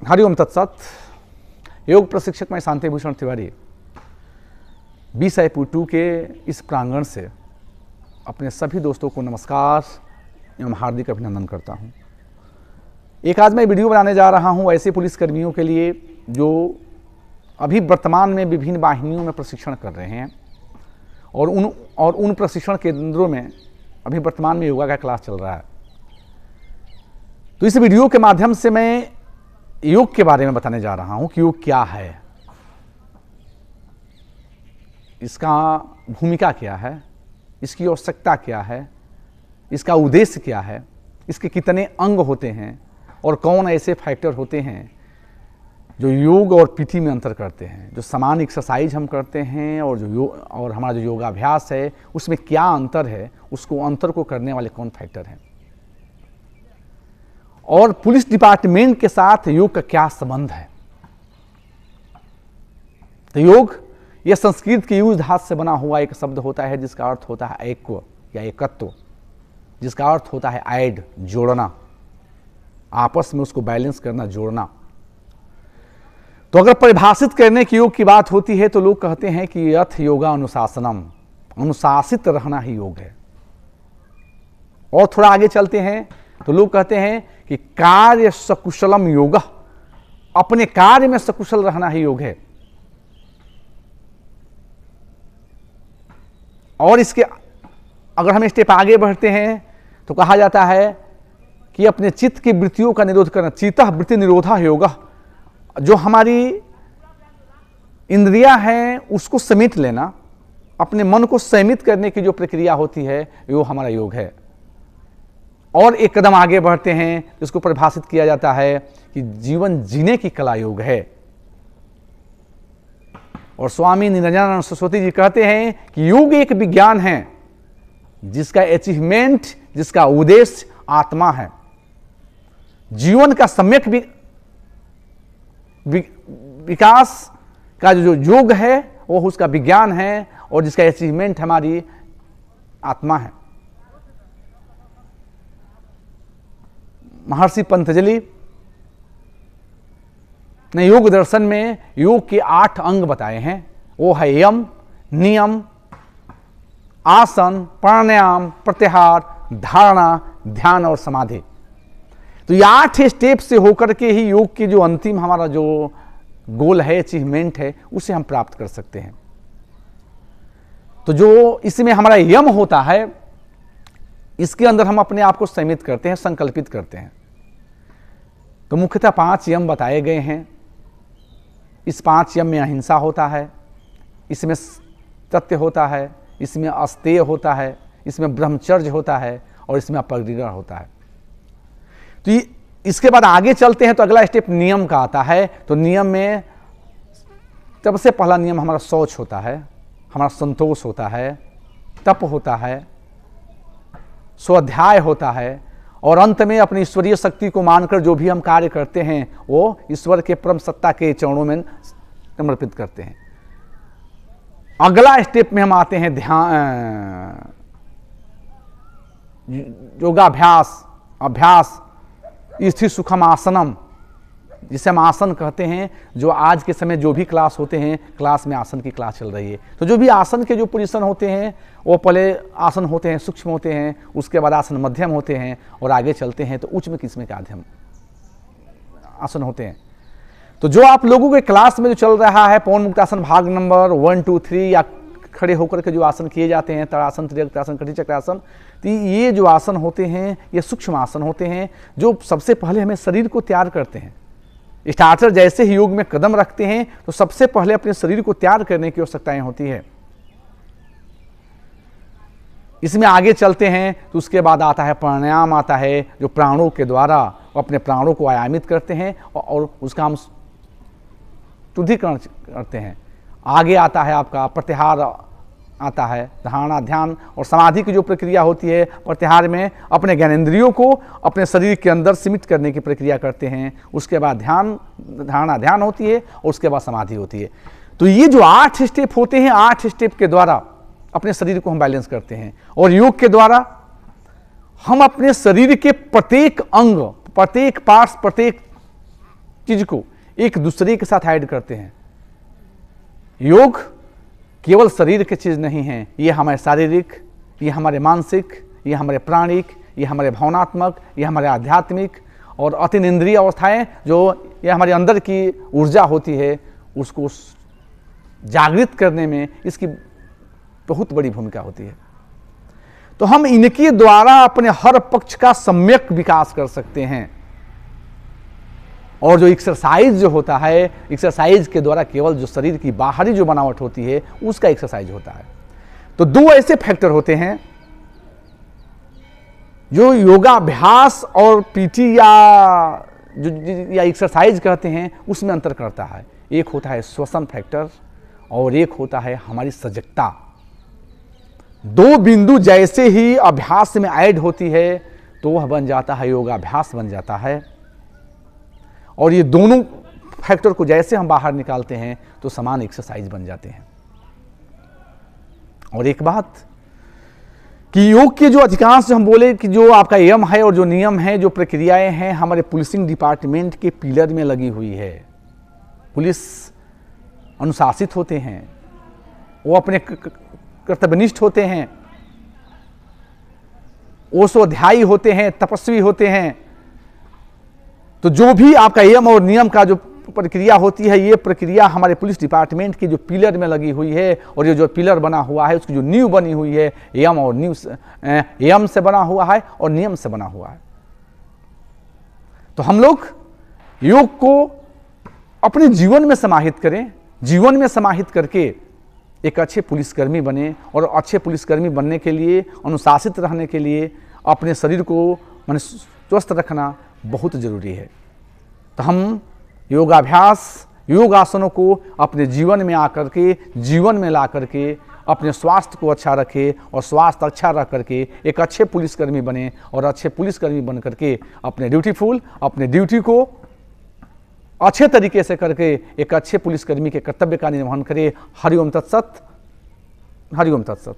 हरिओम तत्सत। योग प्रशिक्षक मैं शांति भूषण तिवारी BSI-2 के इस प्रांगण से अपने सभी दोस्तों को नमस्कार एवं हार्दिक अभिनंदन करता हूं। एक आज मैं वीडियो बनाने जा रहा हूं ऐसे पुलिसकर्मियों के लिए जो अभी वर्तमान में विभिन्न वाहिनियों में प्रशिक्षण कर रहे हैं और उन प्रशिक्षण केंद्रों में अभी वर्तमान में योगा का क्लास चल रहा है। तो इस वीडियो के माध्यम से मैं योग के बारे में बताने जा रहा हूं कि योग क्या है, इसका भूमिका क्या है, इसकी आवश्यकता क्या है, इसका उद्देश्य क्या है, इसके कितने अंग होते हैं और कौन ऐसे फैक्टर होते हैं जो योग और पीटी में अंतर करते हैं। जो समान एक्सरसाइज हम करते हैं और हमारा जो योगाभ्यास है उसमें क्या अंतर है, उसको अंतर को करने वाले कौन फैक्टर हैं और पुलिस डिपार्टमेंट के साथ योग का क्या संबंध है। तो योग यह संस्कृत के यूज धातु से बना हुआ एक शब्द होता है जिसका अर्थ होता है ऐक्य या एकत्व, जिसका अर्थ होता है ऐड, जोड़ना, आपस में उसको बैलेंस करना, जोड़ना। तो अगर परिभाषित करने की योग की बात होती है तो लोग कहते हैं कि यथ योगा अनुशासनम, अनुशासित रहना ही योग है। और थोड़ा आगे चलते हैं तो लोग कहते हैं कि कार्य सकुशलम योग, अपने कार्य में सकुशल रहना ही योग है। और इसके अगर हम स्टेप आगे बढ़ते हैं तो कहा जाता है कि अपने चित्त की वृत्तियों का निरोध करना, चित्त वृत्ति निरोधा योग, जो हमारी इंद्रियां हैं उसको समेट लेना, अपने मन को संयमित करने की जो प्रक्रिया होती है वो हमारा योग है। और एक कदम आगे बढ़ते हैं जिसको परिभाषित किया जाता है कि जीवन जीने की कला योग है। और स्वामी निरंजनानंद सरस्वती जी कहते हैं कि योग एक विज्ञान है जिसका अचीवमेंट, जिसका उद्देश्य आत्मा है। जीवन का सम्यक विकास का जो योग है वो उसका विज्ञान है और जिसका अचीवमेंट हमारी आत्मा है। महर्षि पतंजलि ने योग दर्शन में योग के 8 अंग बताए हैं। वो है यम, नियम, आसन, प्राणायाम, प्रत्याहार, धारणा, ध्यान और समाधि। तो ये 8 स्टेप से होकर के ही योग की जो अंतिम हमारा जो गोल है, अचीवमेंट है, उसे हम प्राप्त कर सकते हैं। तो जो इसमें हमारा यम होता है इसके अंदर हम अपने आप को संयमित करते हैं, संकल्पित करते हैं। तो मुख्यतः 5 यम बताए गए हैं। इस 5 यम में अहिंसा होता है, इसमें सत्य होता है, इसमें अस्तेय होता है, इसमें ब्रह्मचर्य होता है और इसमें अपरिग्रह होता है। तो इसके बाद आगे चलते हैं तो अगला स्टेप नियम का आता है। तो नियम में सबसे पहला नियम हमारा शौच होता है, हमारा संतोष होता है, तप होता है, स्वाध्याय होता है और अंत में अपनी ईश्वरीय शक्ति को मानकर जो भी हम कार्य करते हैं वो ईश्वर के परम सत्ता के चरणों में समर्पित करते हैं। अगला स्टेप में हम आते हैं ध्यान, योगाभ्यास, अभ्यास, स्थिर सुखम आसनम, जिसे हम आसन कहते हैं। जो आज के समय जो भी क्लास होते हैं, क्लास में आसन की क्लास चल रही है। तो जो भी आसन के जो पोजीशन होते हैं वो पहले आसन होते हैं सूक्ष्म होते हैं, उसके बाद आसन मध्यम होते हैं और आगे चलते हैं तो उच्च में किस्म के आध्यम आसन होते हैं। तो जो आप लोगों के क्लास में जो चल रहा है पवन मुक्तासन भाग नंबर 1, 2, 3 या खड़े होकर के जो आसन किए जाते हैं, तड़ासन, त्रिचक्रासन, कटी चक्रासन, तो ये जो आसन होते हैं ये सूक्ष्म आसन होते हैं जो सबसे पहले हमें शरीर को तैयार करते हैं। स्टार्टर जैसे ही योग में कदम रखते हैं तो सबसे पहले अपने शरीर को तैयार करने की आवश्यकताएं होती है। इसमें आगे चलते हैं तो उसके बाद आता है प्राणायाम, आता है जो प्राणों के द्वारा अपने प्राणों को आयामित करते हैं और उसका हम शुद्धिकरण करते हैं। आगे आता है आपका प्रत्याहार, आता है धारणा, ध्यान और समाधि की जो प्रक्रिया होती है। प्रत्याहार में अपने ज्ञानेंद्रियों को अपने शरीर के अंदर सीमित करने की प्रक्रिया करते हैं। उसके बाद ध्यान, धारणा, ध्यान होती है और उसके बाद समाधि होती है। तो ये जो 8 स्टेप होते हैं, 8 स्टेप के द्वारा अपने शरीर को हम बैलेंस करते हैं और योग के द्वारा हम अपने शरीर के प्रत्येक अंग, प्रत्येक पार्ट्स, प्रत्येक चीज को एक दूसरे के साथ ऐड करते हैं। योग केवल शरीर की चीज नहीं है, ये हमारे शारीरिक, ये हमारे मानसिक, ये हमारे प्राणिक, ये हमारे भावनात्मक, ये हमारे आध्यात्मिक और अतिनिंद्रिय अवस्थाएं, जो ये हमारे अंदर की ऊर्जा होती है, उसको जागृत करने में इसकी बहुत बड़ी भूमिका होती है। तो हम इनके द्वारा अपने हर पक्ष का सम्यक विकास कर सकते हैं। और जो एक्सरसाइज जो होता है, एक्सरसाइज के द्वारा केवल जो शरीर की बाहरी जो बनावट होती है उसका एक्सरसाइज होता है। तो दो ऐसे फैक्टर होते हैं जो योगाभ्यास और पीटी या एक्सरसाइज कहते हैं उसमें अंतर करता है। एक होता है श्वसन फैक्टर और एक होता है हमारी सजगता। दो बिंदु जैसे ही अभ्यास में ऐड होती है तो वह बन जाता है योगाभ्यास बन जाता है। और ये दोनों फैक्टर को जैसे हम बाहर निकालते हैं तो समान एक्सरसाइज बन जाते हैं। और एक बात कि योग के जो अधिकांश जो हम बोले कि जो आपका यम है और जो नियम है, जो प्रक्रियाएं हैं, हमारे पुलिसिंग डिपार्टमेंट के पिलर में लगी हुई है। पुलिस अनुशासित होते हैं, वो अपने कर्तव्यनिष्ठ होते हैं, वो स्वाध्यायी होते हैं, तपस्वी होते हैं। तो जो भी आपका यम और नियम का जो प्रक्रिया होती है, ये प्रक्रिया हमारे पुलिस डिपार्टमेंट के जो पिलर में लगी हुई है और ये जो पिलर बना हुआ है उसकी जो नींव बनी हुई है यम से बना हुआ है और नियम से बना हुआ है। तो हम लोग योग को अपने जीवन में समाहित करें, जीवन में समाहित करके एक अच्छे पुलिसकर्मी बने। और अच्छे पुलिसकर्मी बनने के लिए, अनुशासित रहने के लिए अपने शरीर को माने स्वस्थ रखना बहुत जरूरी है। तो हम योगाभ्यास, योगासनों को अपने जीवन में आकर के, जीवन में ला करके अपने स्वास्थ्य को अच्छा रखें और स्वास्थ्य अच्छा रख करके एक अच्छे पुलिसकर्मी बने और अच्छे पुलिसकर्मी बन करके अपने ड्यूटी को अच्छे तरीके से करके एक अच्छे पुलिसकर्मी के कर्तव्य का निर्वहन करें। हरिओम तत्सत, हरिओम तत्सत।